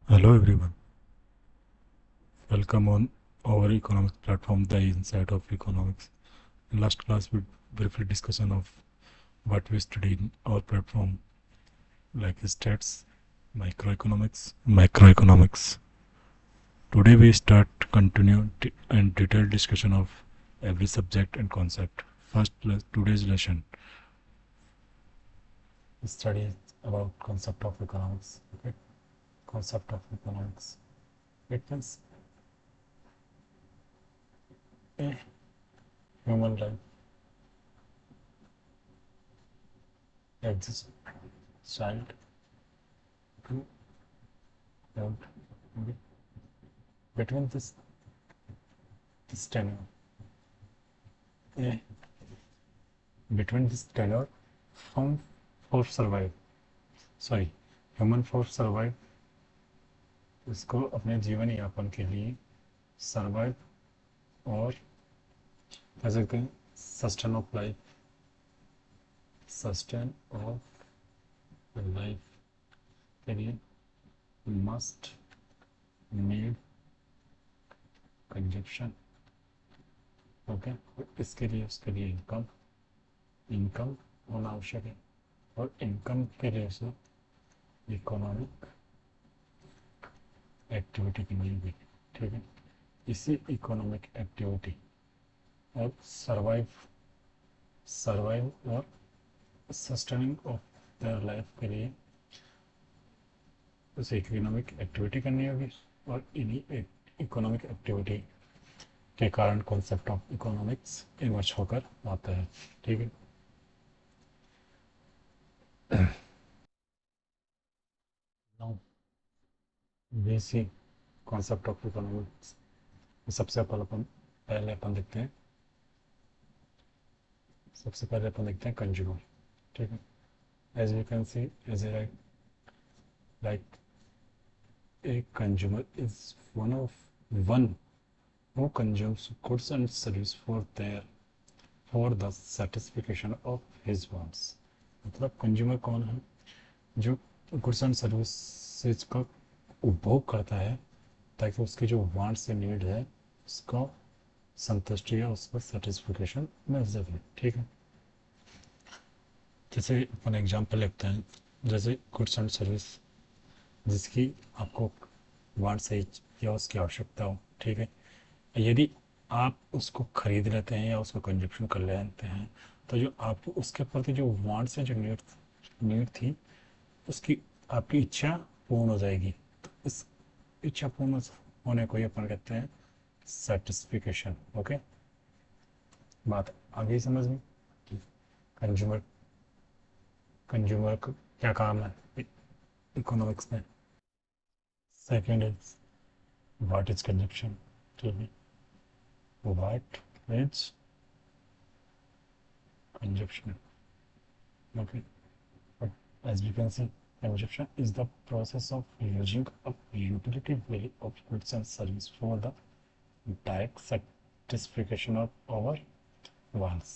Hello everyone, welcome on our economics platform, The Insight of Economics. In last class, we briefly discussion of what we studied in our platform, like stats, microeconomics, macroeconomics. Today we start continue and detailed discussion of every subject and concept. First, today's lesson study about concept of economics. Okay, concept of economics. It means a human life exists child to adult. Between this tenure, eh, between this tenure, from for survive, sorry human for survive, इसको अपने जीवन यापन के लिए survive और कह सकते हैं sustain of life, sustain of life के लिए मस्ट नीड कंजप्शन. ओके, इसके लिए उसके लिए इनकम इनकम होना आवश्यक है और इनकम के लिए उसे इकोनॉमिक एक्टिविटी की नीड भी. ठीक है, इसी इकोनॉमिक एक्टिविटी और सर्वाइव सर्वाइव और सस्टेनिंग ऑफ देयर लाइफ के लिए उसे इकोनॉमिक एक्टिविटी करनी होगी और इन्हीं इकोनॉमिक एक्टिविटी के कारण कॉन्सेप्ट ऑफ इकोनॉमिक्स इमर्ज होकर आता है. ठीक है, now basic concept of economics. सबसे पहले अपन देखते हैं कंज्यूमर. ठीक है, as you can see as a like a consumer is one who consumes goods and service for the satisfaction of his wants. मतलब कंज्यूमर कौन है? जो गुड्स एंड सर्विसेज का उपभोग करता है ताकि उसके जो वांट्स या नीड है उसका संतुष्टि या उसका सेटिस्फिकेशन मिल सके. ठीक है, जैसे अपन एग्जांपल लेते हैं, जैसे गुड्स एंड सर्विस जिसकी आपको वांट्स है या उसकी आवश्यकता हो. ठीक है, यदि आप उसको खरीद लेते हैं या उसको कंजप्शन कर लेते हैं तो जो आप उसके प्रति जो वांट्स है, जो नीड थी, उसकी आपकी इच्छा पूर्ण हो जाएगी. तो इस इच्छा पूर्ण होने को ही अपन कहते हैं सेटिस्फिकेशन. ओके, बात आगे समझ में. कंज्यूमर कंज्यूमर का क्या काम है इकोनॉमिक्स में? Second is what is consumption. ठीक है, what is consumption. Okay, but as we can see, consumption is the process of using up utility value of goods and service for the direct satisfaction of our wants.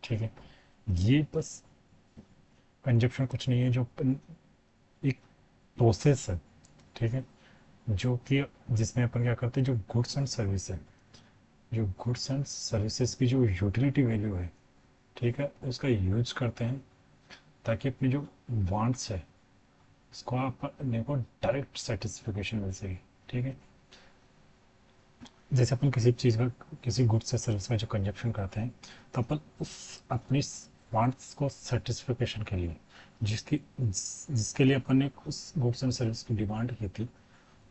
ठीक है, ये बस consumption कुछ नहीं है, जो एक प्रोसेस है. ठीक है, जो कि जिसमें अपन क्या करते हैं, जो गुड्स एंड सर्विस है, जो गुड्स एंड सर्विसेज की जो यूटिलिटी वैल्यू है, ठीक है, उसका यूज करते हैं ताकि अपनी जो वांट्स है उसको अपने को डायरेक्ट सेटिस्फिकेशन मिल सके. ठीक है, जैसे अपन किसी चीज़ का, किसी गुड्स से सर्विस का जो कंजप्शन करते हैं तो अपन उस अपनी वांट्स को सेटिस्फिकेशन के लिए जिसके लिए अपन ने उस गुड्स एंड सर्विस की डिमांड की थी,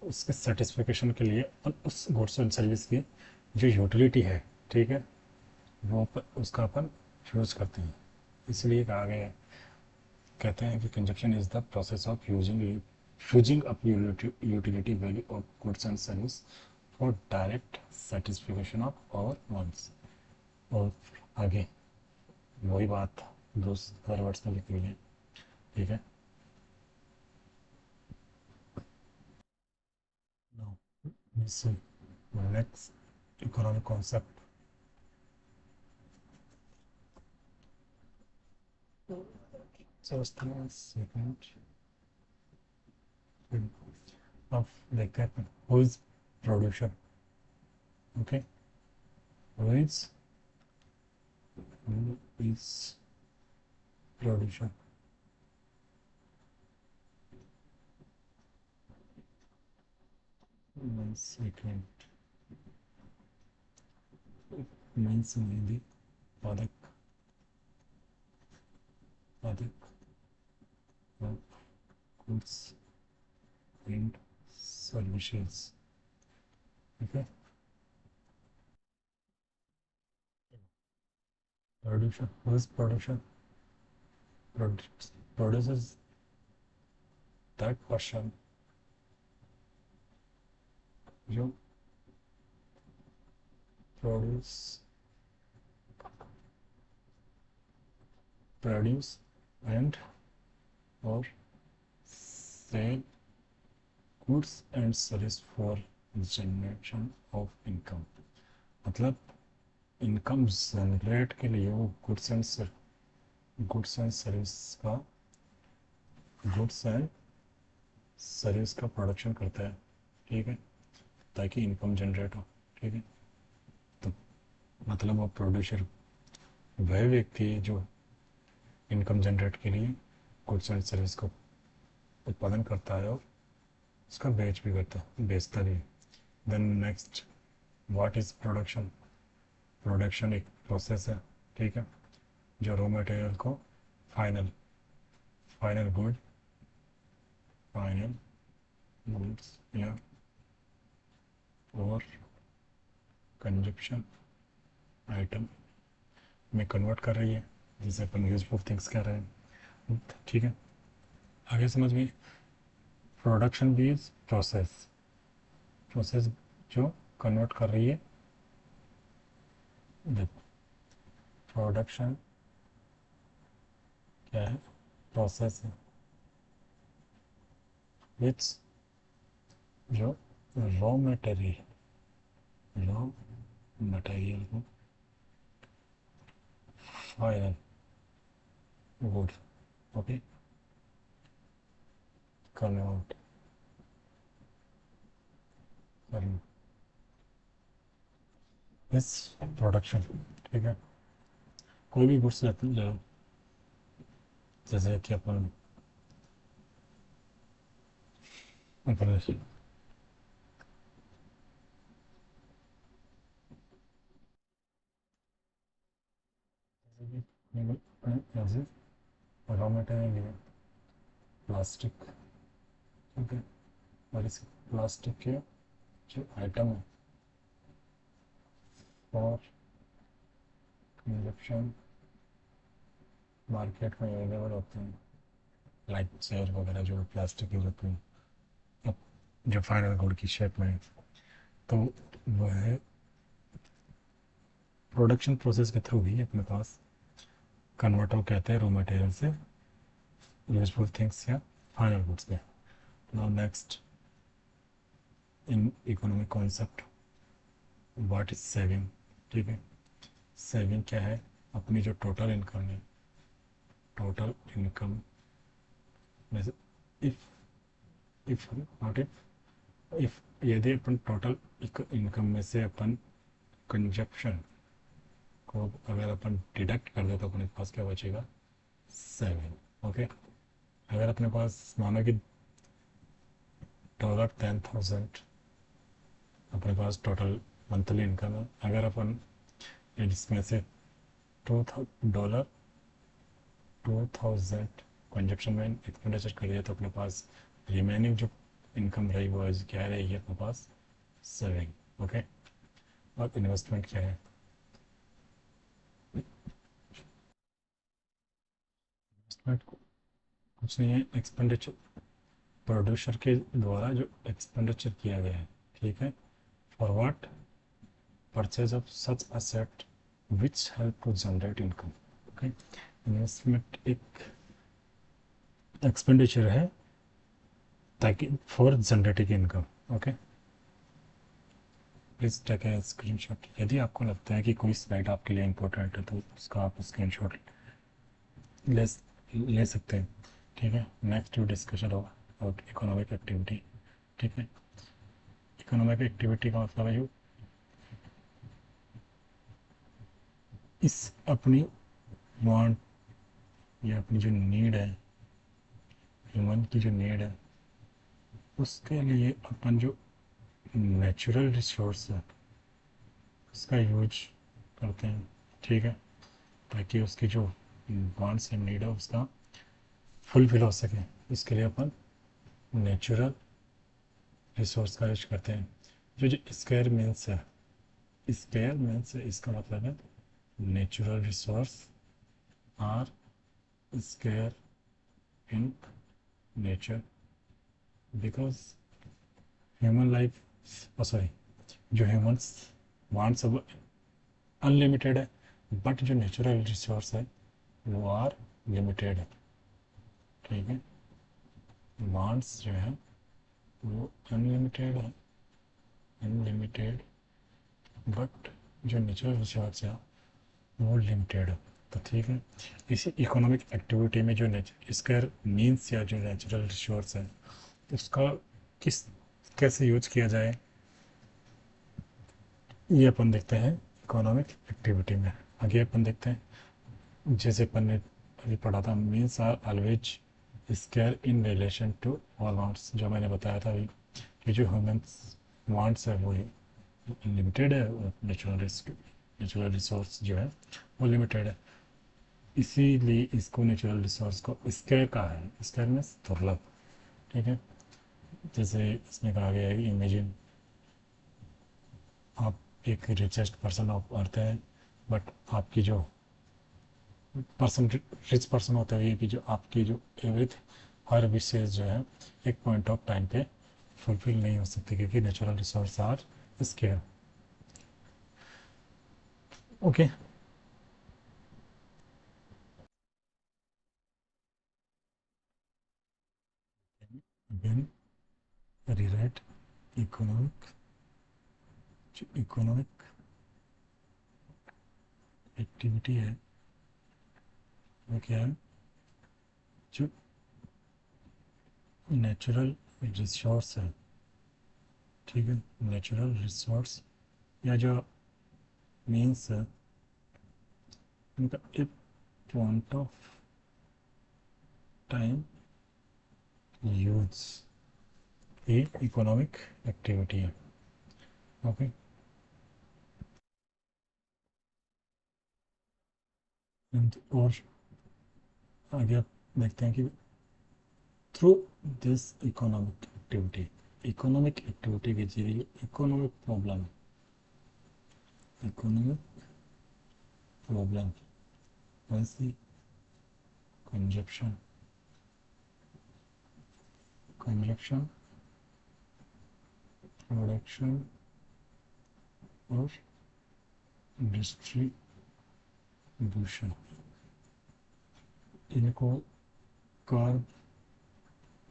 उसके सेटिस्फिकेशन के लिए अपन उस गुड्स एंड सर्विस की जो यूटिलिटी है, ठीक है, वो उसका अपन यूज करते हैं. इसलिए कहा गया है, कहते हैं कि consumption is the process of using up utility value of goods and service for direct satisfaction of our wants. और आगे वही बात दूसरे वर्ड्स में लिखी हुई है. ठीक है, next economic concept. Just a second. अब देखते हैं who is producer. Okay, who is producer. One second. Means Hindi उत्पादक, उत्पादक goods and services. Okay, producer, who is producer. Produces that person जो produce produce and or sell goods and service for generation of income. मतलब income generate के लिए वो goods and service का goods and service का production करता है. ठीक है, ताकि इनकम जनरेट हो. ठीक है, तो मतलब वो प्रोड्यूसर वह व्यक्ति है जो इनकम जनरेट के लिए गुड्स एंड सर्विस को उत्पादन करता है और उसका बेचता भी. Then next, what is production. Production एक प्रोसेस है. ठीक है, जो रॉ मटेरियल को फाइनल फाइनल गुड्स या और कंजप्शन आइटम में कन्वर्ट कर रही है, जिसे अपन यूजफुल थिंग्स कह रहे हैं. ठीक है, आगे समझ में. प्रोडक्शन भी इज प्रोसेस जो कन्वर्ट कर रही है. प्रोडक्शन क्या है, प्रोसेस है विच जो रॉ मटेरियल को फाइनल गुड, ओके, कन्वर्ट करना इस प्रोडक्शन. ठीक है, कोई भी गुड्स ले लो, जैसे कि अपन जैसे रॉ मटेरियल लिया प्लास्टिक. ठीक है, और इस प्लास्टिक के जो आइटम है फॉर कंजप्शन मार्केट में अवेलेबल होते हैं, लाइक चेयर वगैरह जो प्लास्टिक यूज होते हैं, अब जो फाइनल गुड की शेप में है, तो वह प्रोडक्शन प्रोसेस के थ्रू ही अपने पास कन्वर्ट हो कहते हैं रॉ मटेरियल से यूजफुल थिंग्स या फाइनल गुड्स पे. Now next, in economic concept, what is saving. ठीक है, सेविंग क्या है, अपनी जो टोटल इनकम है, टोटल इनकम में से इफ नॉट इफ यदि अपन टोटल इनकम में से अपन कंजप्शन को अगर अपन डिडक्ट कर दे तो अपने पास क्या बचेगा, सेविंग. ओके, अगर अपने पास मानो कि $10,000 अपने पास टोटल मंथली इनकम है, अगर अपन इसमें से $2,000 कंजप्शन में एक्सपेंडिचर कर दिया तो अपने पास रिमेनिंग जो इनकम रही वो क्या रहेगी अपने पास, सेविंग. ओके, और इन्वेस्टमेंट क्या है, इन्वेस्टमेंट कुछ नहीं है, एक्सपेंडिचर प्रोड्यूसर के द्वारा जो एक्सपेंडिचर किया गया है. ठीक है, for what, purchase of such asset which help to generate income. Okay, investment एक एक्सपेंडिचर है ताकि for generating income. Okay, please take a screenshot. यदि आपको लगता है कि कोई स्लाइड आपके लिए इम्पोर्टेंट है तो उसका आप स्क्रीनशॉट ले ले सकते हैं. ठीक है, नेक्स्ट डिस्कशन होगा अबाउट इकोनॉमिक एक्टिविटी. ठीक है। इकोनॉमिक एक्टिविटी का मतलब है जो इस अपनी वांट या अपनी जो नीड है, ह्यूमन की जो नीड है, उसके लिए अपन जो नेचुरल रिसोर्स है उसका यूज करते हैं, ठीक है, ताकि उसकी जो वांट्स एंड नीड है उसका फुलफिल हो सके। इसके लिए अपन नेचुरल रिसोर्स का यूज करते हैं। जो स्क्वायर मीन्स है, स्क्वायर मीन्स इसका मतलब है natural resource are scarce in nature, because human life, sorry, जो ह्यूमंस वांट्स अब अनलिमिटेड है, बट जो नेचुरल रिसोर्स है वो आर लिमिटेड है, ठीक है। वांट्स जो है वो अनलिमिटेड है, अनलिमिटेड, बट जो नेचुरल रिसोर्स है वो लिमिटेड है। तो ठीक है, इसी इकोनॉमिक एक्टिविटी में जो स्क्वायर मीन्स या जो नेचुरल रिसोर्स है उसका किस कैसे यूज किया जाए, ये अपन देखते हैं इकोनॉमिक एक्टिविटी में। आगे अपन देखते हैं, जैसे अपन ने अभी पढ़ा था, means are always scarce in relation to all wants, जो मैंने बताया था अभी कि जो ह्यूमन्स वांट्स है वो लिमिटेड है, नेचुरल रिसोर्स जो है वो लिमिटेड है, इसीलिए इसको नेचुरल रिसोर्स को स्क्वायर कहा है। स्क्वायर मीन्स दुर्लभ, ठीक है। जैसे इसमें कहा गया है कि इमेजिन आप एक रिचेस्ट पर्सन ऑफ अर्थ है, बट आपकी जो पर्सन रिच पर्सन होता है ये कि जो आपकी जो एवरीथ हर विशेष जो है एक पॉइंट ऑफ टाइम पे फुलफिल नहीं हो सकती, क्योंकि natural resource are scarce. Okay, again rewrite economic, जो इकोनॉमिक एक्टिविटी है वो क्या है, जो नेचुरल रिसोर्स है, ठीक है, नेचुरल रिसोर्स या जो मीन्स है उनका एक पॉइंट ऑफ टाइम यूज, ये इकोनॉमिक एक्टिविटी है। ओके, और आगे आप देखते हैं कि थ्रू दिस इकोनॉमिक एक्टिविटी के जरिए इकोनॉमिक प्रॉब्लम वैसी कंजप्शन कंजप्शन प्रोडक्शन और डिस्ट्रीब्यूशन, इनको कर्व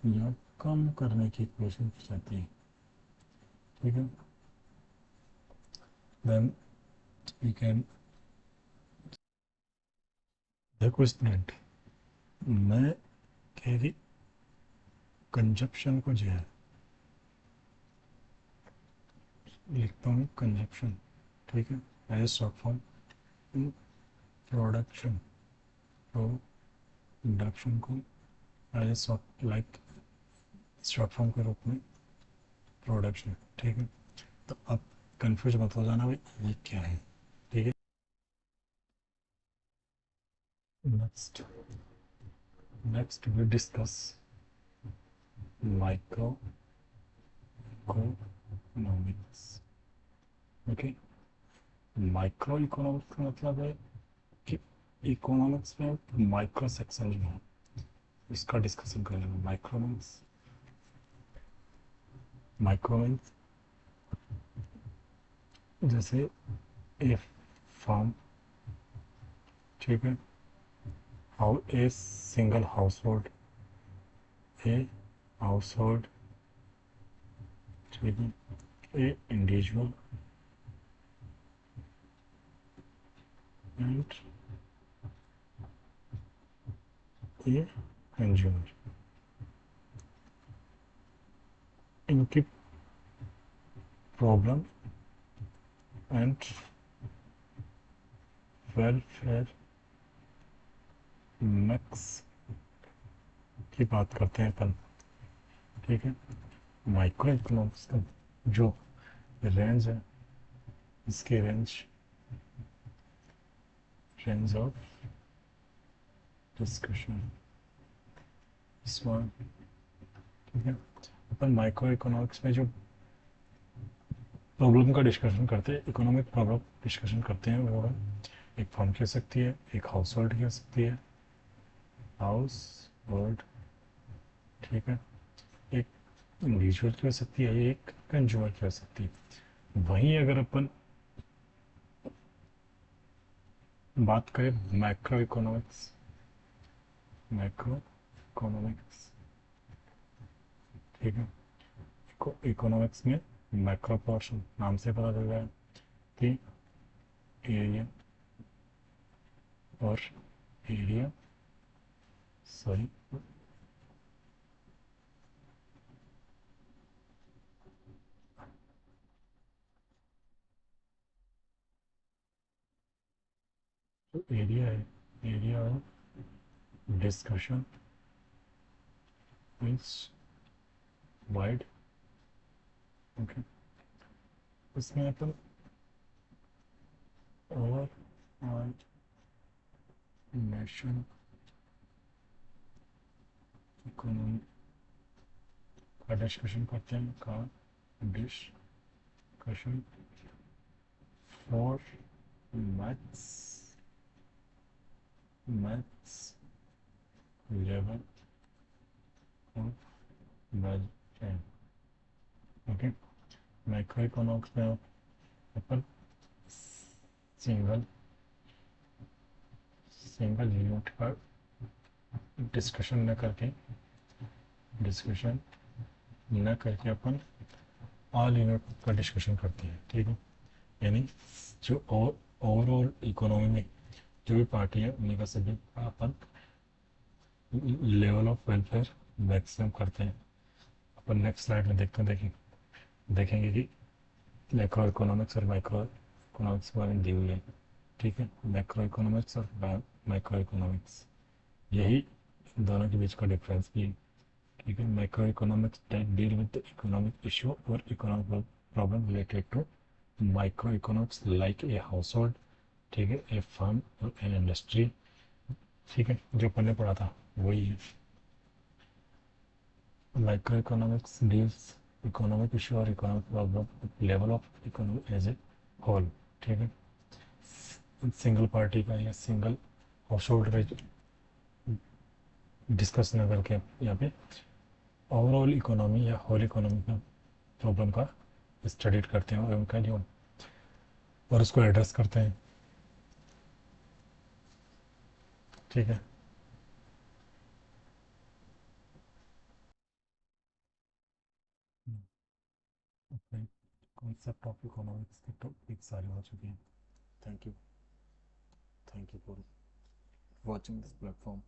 या कम करने की कोशिश की जाती है, ठीक है। देन वी कैन, देखो स्टूडेंट, मैं कह रही कंजप्शन को जो है लिखता हूँ कंजप्शन, ठीक है, as short form. Production, production को as short like short form के रूप में प्रोडक्शन, ठीक है। तो अब कंफ्यूज मत हो जाना भाई ये क्या है, ठीक है। Next next we discuss micro economics. Okay, micro economics का मतलब है कि इकोनॉमिक्स में माइक्रो सेक्शन जो है इसका डिस्कशन करेंगे। माइक्रो मीन्स जैसे ए फार्म, ठीक है, how a single A household, ठीक है, ए इंडिविजुअल एंड ए कंज्यूमर। उनकी प्रॉब्लम एंड वेलफेयर मैक्स की बात करते हैं अपन, ठीक है। माइक्रो इकोनॉमिक्स का जो रेंज है, इसकी रेंज ऑफ डिस्कशन स्मॉल, ठीक है। अपन माइक्रो इकोनॉमिक्स में जो प्रॉब्लम का डिस्कशन करते हैं, इकोनॉमिक प्रॉब्लम डिस्कशन करते हैं, वो है एक फर्म की हो सकती है, एक हाउस होल्ड की हो सकती है, हाउस होल्ड, ठीक है, एक इंडिविजुअल की हो सकती है, एक कंज्यूमर की हो सकती है। वहीं अगर अपन बात करें मैक्रो इकोनॉमिक्स, ठीक है। इकोनॉमिक्स में मैक्रो पोर्शन नाम से पता चल रहा है कि एरिया और एरिया, सॉरी, तो एरिया है, area of discussion is wide, okay. इसमें अपन ओवर नेशन इकोनॉमी का डिस्कशन करते हैं, का discussion for maths maths level of well, okay. Micro economics में अपन सिंगल सिंगल यूनिट का डिस्कशन न करके अपन ऑल यूनिट का डिस्कशन करते हैं, ठीक है। यानी जो ओवरऑल इकोनॉमी में जो भी पार्टी है, उन्हीं का सभी का अपन लेवल ऑफ वेलफेयर मैक्सिमम करते हैं। अपन नेक्स्ट स्लाइड में देखेंगे कि मैक्रो इकोनॉमिक्स और माइक्रो इकोनॉमिक्स के बारे में दी हुई है, ठीक है। मैक्रो इकोनॉमिक्स और माइक्रो इकोनॉमिक्स, यही दोनों के बीच का डिफरेंस भी है, ठीक है। Macroeconomics deal with economic issue और economic problem related to microeconomics like a household, ठीक है, ए फर्म और एन इंडस्ट्री, ठीक है। जो पढ़ने पढ़ा था वही है। Microeconomics deals economic issue और economic problem level of economy as a whole, ठीक है। सिंगल पार्टी का या सिंगल हाउस होल्ड का डिस्कस न करके यहाँ पे ओवरऑल इकोनॉमी या होल इकोनॉमी का प्रॉब्लम का स्टडी करते हैं और उनका जो और उसको एड्रेस करते हैं, ठीक है। कॉन्सेप्ट ऑफ इकोनॉमिक्स के टॉपिक सारे हो चुके हैं। Thank you for watching this platform.